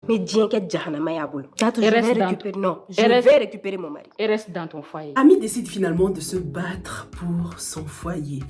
Mais Dieu qu'est Jahanama Yaboul. Et Je vais récupérer mon mari. Et reste dans ton foyer. Ami décide finalement de se battre pour son foyer.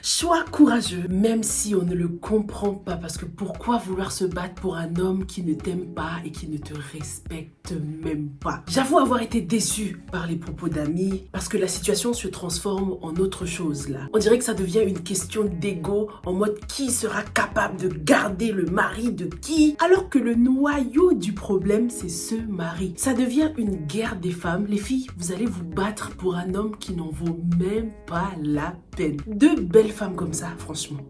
Choix courageux, même si on ne le comprend pas, parce que pourquoi vouloir se battre pour un homme qui ne t'aime pas et qui ne te respecte même pas? J'avoue avoir été déçue par les propos d'Ami, parce que la situation se transforme en autre chose là. On dirait que ça devient une question d'ego, en mode qui sera capable de garder le mari de qui, alors que le noyau du problème c'est ce mari. Ça devient une guerre des femmes. Les filles, vous allez vous battre pour un homme qui n'en vaut même pas la peine. Deux belles femmes comme ça, franchement.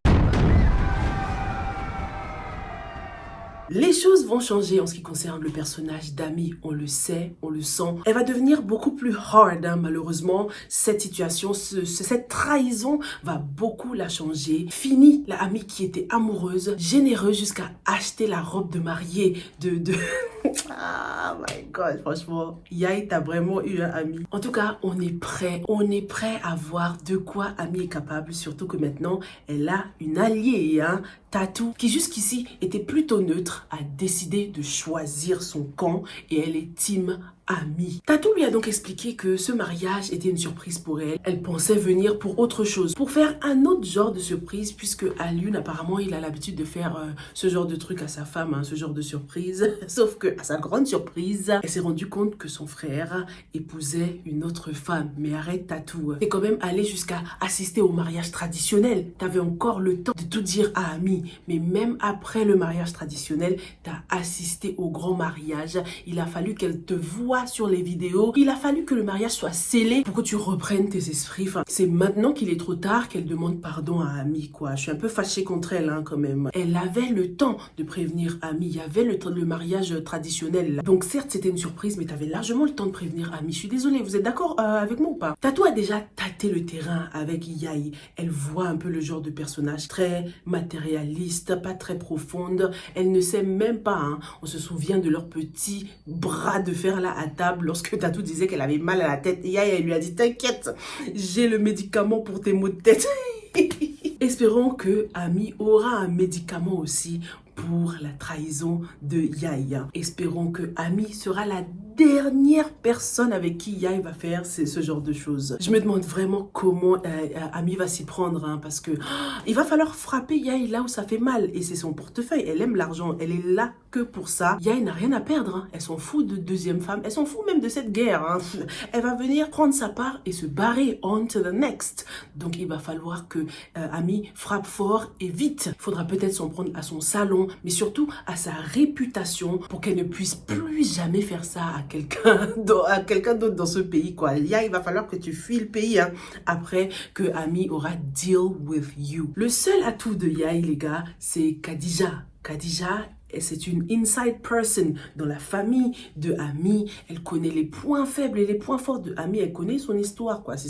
Les choses vont changer en ce qui concerne le personnage d'Ami, on le sait, on le sent. Elle va devenir beaucoup plus hard, hein, malheureusement. Cette situation, cette trahison va beaucoup la changer. Fini la Ami qui était amoureuse, généreuse jusqu'à acheter la robe de mariée de... Ah my god, franchement, Yael, t'as vraiment eu un Ami. En tout cas, on est prêt à voir de quoi Ami est capable, surtout que maintenant, elle a une alliée, hein, Tatou, qui jusqu'ici était plutôt neutre, a décidé de choisir son camp et elle est team Ami. Tatou lui a donc expliqué que ce mariage était une surprise pour elle. Elle pensait venir pour autre chose, pour faire un autre genre de surprise, puisque Alioune, apparemment, il a l'habitude de faire ce genre de truc à sa femme, hein, ce genre de surprise. Sauf que, à sa grande surprise, elle s'est rendue compte que son frère épousait une autre femme. Mais arrête, Tatou. T'es quand même allé jusqu'à assister au mariage traditionnel. T'avais encore le temps de tout dire à Ami. Mais même après le mariage traditionnel, t'as assisté au grand mariage. Il a fallu qu'elle te voie sur les vidéos. Il a fallu que le mariage soit scellé pour que tu reprennes tes esprits. Enfin, c'est maintenant qu'il est trop tard qu'elle demande pardon à Ami, quoi. Je suis un peu fâchée contre elle, hein, quand même. Elle avait le temps de prévenir Ami. Il y avait le mariage traditionnel, là. Donc certes, c'était une surprise, mais tu avais largement le temps de prévenir Ami. Je suis désolée, vous êtes d'accord avec moi ou pas? Tatou a déjà tâté le terrain avec Yael. Elle voit un peu le genre de personnage très matérialiste, pas très profonde. Elle ne sait même pas, hein. On se souvient de leur petit bras de fer là à table lorsque Tatou disait qu'elle avait mal à la tête. Et elle lui a dit, t'inquiète, j'ai le médicament pour tes maux de tête. Espérons que Ami aura un médicament aussi pour la trahison de Yaya. Espérons que Ami sera la dernière personne avec qui Yael va faire ce genre de choses. Je me demande vraiment comment Ami va s'y prendre, hein, parce que il va falloir frapper Yael là où ça fait mal, et c'est son portefeuille. Elle aime l'argent, elle est là que pour ça. Yael n'a rien à perdre, hein. Elle s'en fout de deuxième femme, elle s'en fout même de cette guerre, hein. Elle va venir prendre sa part et se barrer on to the next. Donc il va falloir que Ami frappe fort et vite. Il faudra peut-être s'en prendre à son salon, mais surtout à sa réputation, pour qu'elle ne puisse plus jamais faire ça à quelqu'un d'autre dans ce pays, quoi. Il va falloir que tu fuis le pays, hein, après que Ami aura deal with you. Le seul atout de Yael, les gars, c'est Khadija. Khadija, c'est une inside person dans la famille de Ami. Elle connaît les points faibles et les points forts de Ami. Elle connaît son histoire, quoi. C'est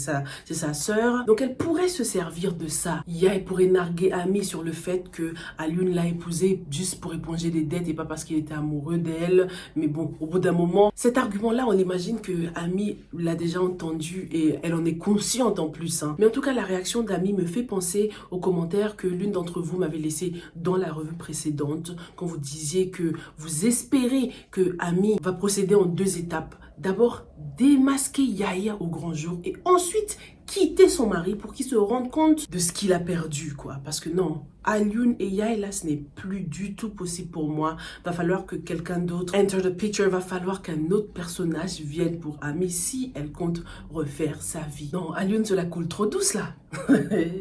sa sœur. Donc elle pourrait se servir de ça. Elle pourrait narguer Ami sur le fait que Alioune l'a épousée juste pour éponger des dettes et pas parce qu'il était amoureux d'elle. Mais bon, au bout d'un moment, cet argument-là, on imagine que Ami l'a déjà entendu et elle en est consciente en plus, hein. Mais en tout cas, la réaction d'Ami me fait penser aux commentaires que l'une d'entre vous m'avait laissé dans la revue précédente, quand vous disiez que vous espérez que Ami va procéder en deux étapes. D'abord, démasquer Yaya au grand jour et ensuite quitter son mari pour qu'il se rende compte de ce qu'il a perdu, quoi. Parce que non, Alioune et Yael, là, ce n'est plus du tout possible pour moi. Va falloir que quelqu'un d'autre enter the picture. Va falloir qu'un autre personnage vienne pour Ami si elle compte refaire sa vie. Non, Alioune se la coule trop douce, là.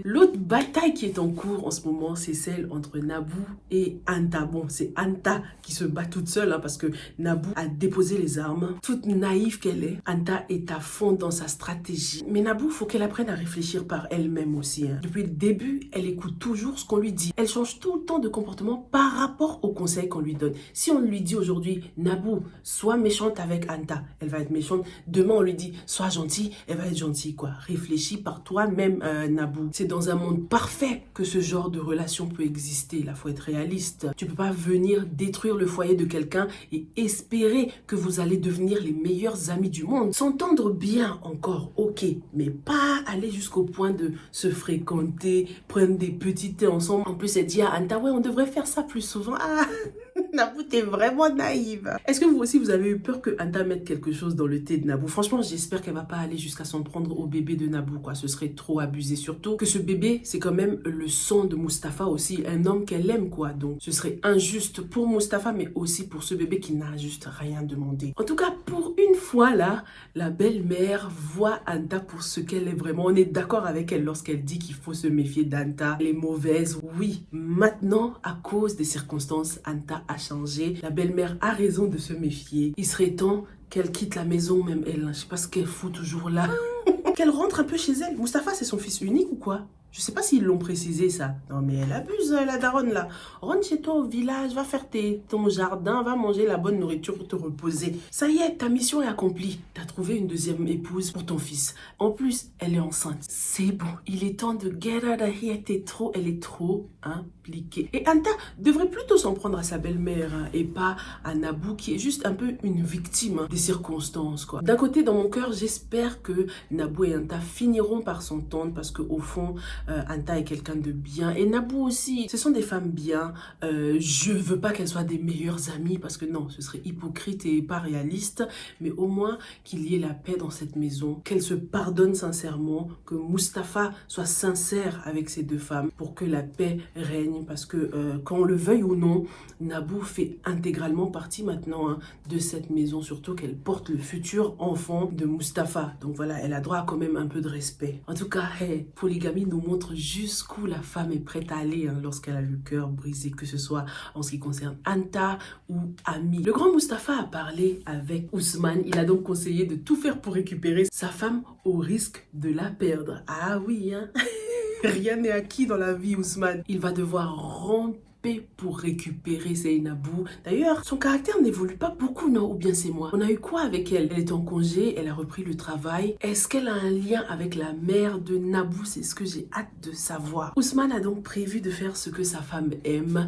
L'autre bataille qui est en cours en ce moment, c'est celle entre Naboo et Anta. Bon, c'est Anta qui se bat toute seule, hein, parce que Naboo a déposé les armes. Toute naïve qu'elle est, Anta est à fond dans sa stratégie. Mais Naboo, faut qu'elle apprenne à réfléchir par elle-même aussi, hein. Depuis le début, elle écoute toujours ce qu'on lui dit. Elle change tout le temps de comportement par rapport aux conseils qu'on lui donne. Si on lui dit aujourd'hui, Naboo, sois méchante avec Anta, elle va être méchante. Demain, on lui dit, sois gentille, elle va être gentille, quoi. Réfléchis par toi-même, Naboo. C'est dans un monde parfait que ce genre de relation peut exister. Là, faut être réaliste. Tu peux pas venir détruire le foyer de quelqu'un et espérer que vous allez devenir les meilleurs amis du monde. S'entendre bien encore, ok, mais pas aller jusqu'au point de se fréquenter, prendre des petits thés ensemble. En plus, elle dit à Anta, ouais, on devrait faire ça plus souvent. Ah Nabou, t'es vraiment naïve. Est-ce que vous aussi, vous avez eu peur que Anta mette quelque chose dans le thé de Nabou? Franchement, j'espère qu'elle va pas aller jusqu'à s'en prendre au bébé de Nabou, quoi. Ce serait trop abusé. Surtout que ce bébé, c'est quand même le sang de Mustapha aussi, un homme qu'elle aime, quoi. Donc, ce serait injuste pour Mustapha, mais aussi pour ce bébé qui n'a juste rien demandé. En tout cas, pour une fois, là, la belle-mère voit Anta pour ce qu'elle est vraiment. On est d'accord avec elle lorsqu'elle dit qu'il faut se méfier d'Anta. Elle est mauvaise, oui. Maintenant, à cause des circonstances, Anta a changé. La belle-mère a raison de se méfier. Il serait temps qu'elle quitte la maison, même elle. Je sais pas ce qu'elle fout toujours là. Qu'elle rentre un peu chez elle. Mustapha, c'est son fils unique ou quoi? Je sais pas s'ils l'ont précisé ça. Non mais elle abuse la daronne là. Rentre chez toi au village, va faire ton jardin, va manger la bonne nourriture pour te reposer. Ça y est, ta mission est accomplie. T'as trouvé une deuxième épouse pour ton fils. En plus, elle est enceinte. C'est bon, il est temps de get out of here. Elle est trop impliquée. Et Anta devrait plutôt s'en prendre à sa belle-mère et pas à Nabou qui est juste un peu une victime des circonstances, quoi. D'un côté, dans mon cœur, j'espère que Nabou et Anta finiront par s'entendre parce qu'au fond, Anta est quelqu'un de bien et Nabou aussi. Ce sont des femmes bien. Je veux pas qu'elles soient des meilleures amies parce que non, ce serait hypocrite et pas réaliste. Mais au moins qu'il y ait la paix dans cette maison, qu'elles se pardonnent sincèrement, que Mustapha soit sincère avec ces deux femmes pour que la paix règne. Parce que qu'on le veuille ou non, Nabou fait intégralement partie maintenant de cette maison, surtout qu'elle porte le futur enfant de Mustapha. Donc voilà, elle a droit à quand même un peu de respect. En tout cas, hey, Polygamie nous montre jusqu'où la femme est prête à aller lorsqu'elle a le cœur brisé, que ce soit en ce qui concerne Anta ou Ami. Le grand Mustapha a parlé avec Ousmane. Il a donc conseillé de tout faire pour récupérer sa femme au risque de la perdre. Ah oui, rien n'est acquis dans la vie, Ousmane. Il va devoir ramper pour récupérer Seynabou. D'ailleurs, son caractère n'évolue pas beaucoup, non? Ou bien c'est moi? On a eu quoi avec elle? Elle est en congé, elle a repris le travail. Est-ce qu'elle a un lien avec la mère de Nabou? C'est ce que j'ai hâte de savoir. Ousmane a donc prévu de faire ce que sa femme aime,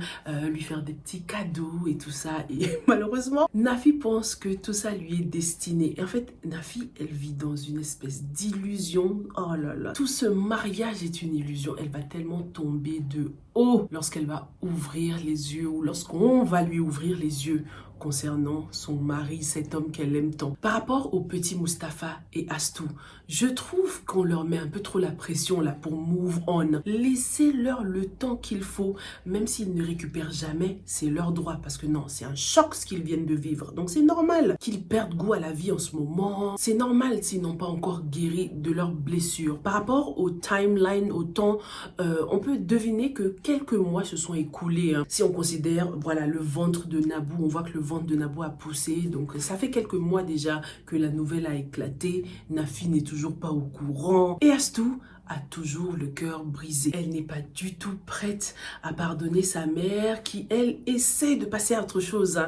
lui faire des petits cadeaux et tout ça. Et malheureusement, Nafi pense que tout ça lui est destiné. Et en fait, Nafi, elle vit dans une espèce d'illusion. Oh là là. Tout ce mariage est une illusion. Elle va tellement tomber de haut lorsqu'elle va ouvrir les yeux ou lorsqu'on va lui ouvrir les yeux concernant son mari, cet homme qu'elle aime tant. Par rapport au petit Mustapha et Astou, je trouve qu'on leur met un peu trop la pression là pour move on. Laissez-leur le temps qu'il faut, même s'ils ne récupèrent jamais, c'est leur droit parce que non, c'est un choc ce qu'ils viennent de vivre. Donc c'est normal qu'ils perdent goût à la vie en ce moment. C'est normal s'ils n'ont pas encore guéri de leurs blessures. Par rapport au timeline, au temps, on peut deviner que quelques mois se sont écoulés. Si on considère, voilà, le ventre de Nabou, on voit que le ventre de Nabou a poussé, donc ça fait quelques mois déjà que la nouvelle a éclaté. Nafi n'est toujours pas au courant et Astou a toujours le cœur brisé. Elle n'est pas du tout prête à pardonner sa mère qui, elle, essaie de passer à autre chose.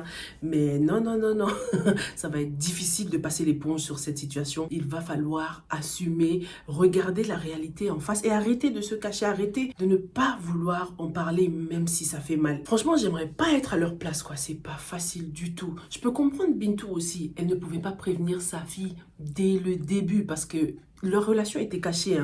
Mais non, non, non, non. Ça va être difficile de passer l'éponge sur cette situation. Il va falloir assumer, regarder la réalité en face et arrêter de se cacher, arrêter de ne pas vouloir en parler même si ça fait mal. Franchement, j'aimerais pas être à leur place, quoi. C'est pas facile du tout. Je peux comprendre Bintou aussi. Elle ne pouvait pas prévenir sa fille dès le début parce que leur relation était cachée,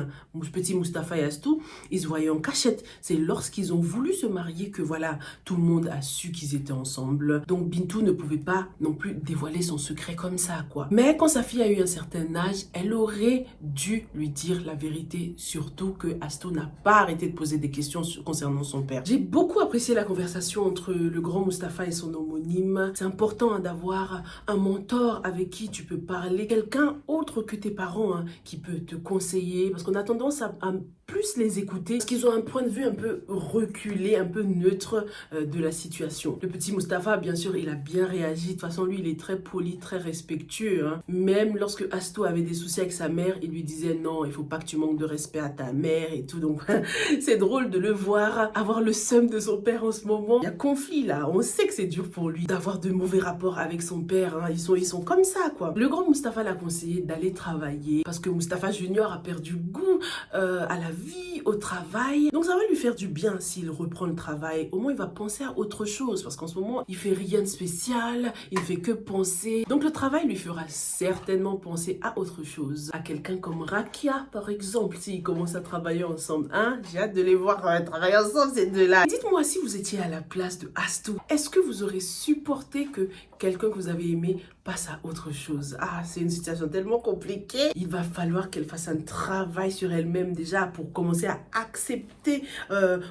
Petit Mustapha et Astou, ils se voyaient en cachette. C'est lorsqu'ils ont voulu se marier que voilà, tout le monde a su qu'ils étaient ensemble. Donc Bintou ne pouvait pas non plus dévoiler son secret comme ça, quoi. Mais quand sa fille a eu un certain âge, elle aurait dû lui dire la vérité, surtout que Astou n'a pas arrêté de poser des questions concernant son père. J'ai beaucoup apprécié la conversation entre le grand Mustapha et son homonyme. C'est important d'avoir un mentor avec qui tu peux parler, quelqu'un autre que tes parents qui peut te conseiller, parce qu'on a tendance à plus les écouter, parce qu'ils ont un point de vue un peu reculé, un peu neutre de la situation. Le petit Mustapha, bien sûr, il a bien réagi. De toute façon, lui, il est très poli, très respectueux. Même lorsque Astou avait des soucis avec sa mère, il lui disait non, il faut pas que tu manques de respect à ta mère et tout. Donc, c'est drôle de le voir avoir le seum de son père en ce moment. Il y a conflit là. On sait que c'est dur pour lui d'avoir de mauvais rapports avec son père. Ils sont comme ça, quoi. Le grand Mustapha l'a conseillé d'aller travailler parce que Mustapha Junior a perdu goût à la vie, au travail. Donc ça va lui faire du bien s'il reprend le travail. Au moins il va penser à autre chose parce qu'en ce moment il fait rien de spécial, il fait que penser. Donc le travail lui fera certainement penser à autre chose. À quelqu'un comme Rakia par exemple, s'ils commencent à travailler ensemble. Hein? J'ai hâte de les voir travailler ensemble ces deux-là. Dites-moi si vous étiez à la place de Astou, est-ce que vous aurez supporté que quelqu'un que vous avez aimé passe à autre chose? Ah, c'est une situation tellement compliquée. Il va falloir qu'elle fasse un travail sur elle-même déjà pour commencer à accepter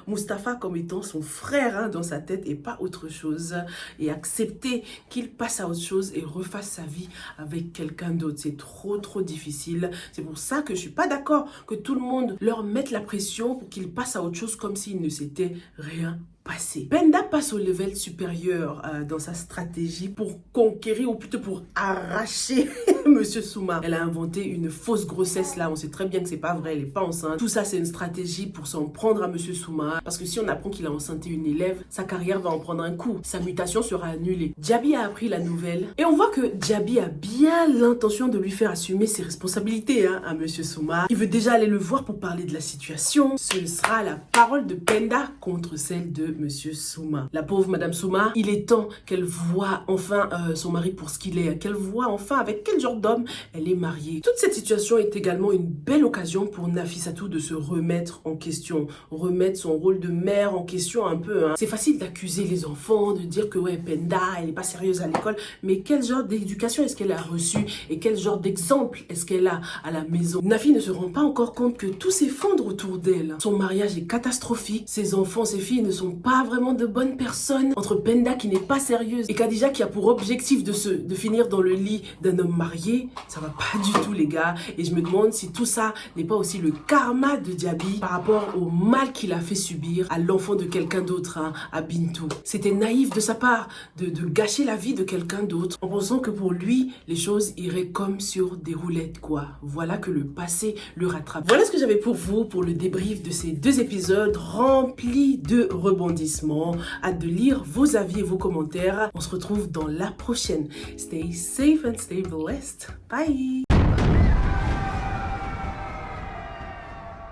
Mustapha comme étant son frère hein, dans sa tête et pas autre chose. Et accepter qu'il passe à autre chose et refasse sa vie avec quelqu'un d'autre. C'est trop difficile. C'est pour ça que je suis pas d'accord que tout le monde leur mette la pression pour qu'ils passent à autre chose comme s'il ne s'était rien passé. Penda passe au level supérieur dans sa stratégie pour conquérir ou plutôt pour arracher Monsieur Souma. Elle a inventé une fausse grossesse là, on sait très bien que c'est pas vrai, elle est pas enceinte. Tout ça c'est une stratégie pour s'en prendre à Monsieur Souma parce que si on apprend qu'il a enceinté une élève, sa carrière va en prendre un coup. Sa mutation sera annulée. Djaby a appris la nouvelle et on voit que Djaby a bien l'intention de lui faire assumer ses responsabilités hein, à Monsieur Souma. Il veut déjà aller le voir pour parler de la situation. Ce sera la parole de Penda contre celle de Monsieur Souma. La pauvre Madame Souma, il est temps qu'elle voit enfin son mari pour ce qu'il est, qu'elle voit enfin avec quel genre d'homme elle est mariée. Toute cette situation est également une belle occasion pour Nafissatou de se remettre en question, remettre son rôle de mère en question un peu. Hein. C'est facile d'accuser les enfants, de dire que ouais, Penda, elle n'est pas sérieuse à l'école, mais quel genre d'éducation est-ce qu'elle a reçu et quel genre d'exemple est-ce qu'elle a à la maison? Nafi ne se rend pas encore compte que tout s'effondre autour d'elle. Son mariage est catastrophique, ses enfants, ses filles ne sont pas vraiment de bonnes personnes. Entre Penda qui n'est pas sérieuse et Khadija qui a pour objectif de finir dans le lit d'un homme marié, ça va pas du tout les gars. Et je me demande si tout ça n'est pas aussi le karma de Djaby par rapport au mal qu'il a fait subir à l'enfant de quelqu'un d'autre, hein, à Bintou. C'était naïf de sa part de gâcher la vie de quelqu'un d'autre en pensant que pour lui, les choses iraient comme sur des roulettes quoi. Voilà que le passé le rattrape. Voilà ce que j'avais pour vous pour le débrief de ces 2 épisodes remplis de rebondissements. Hâte de lire vos avis et vos commentaires. On se retrouve dans la prochaine. Stay safe and stay blessed. Bye!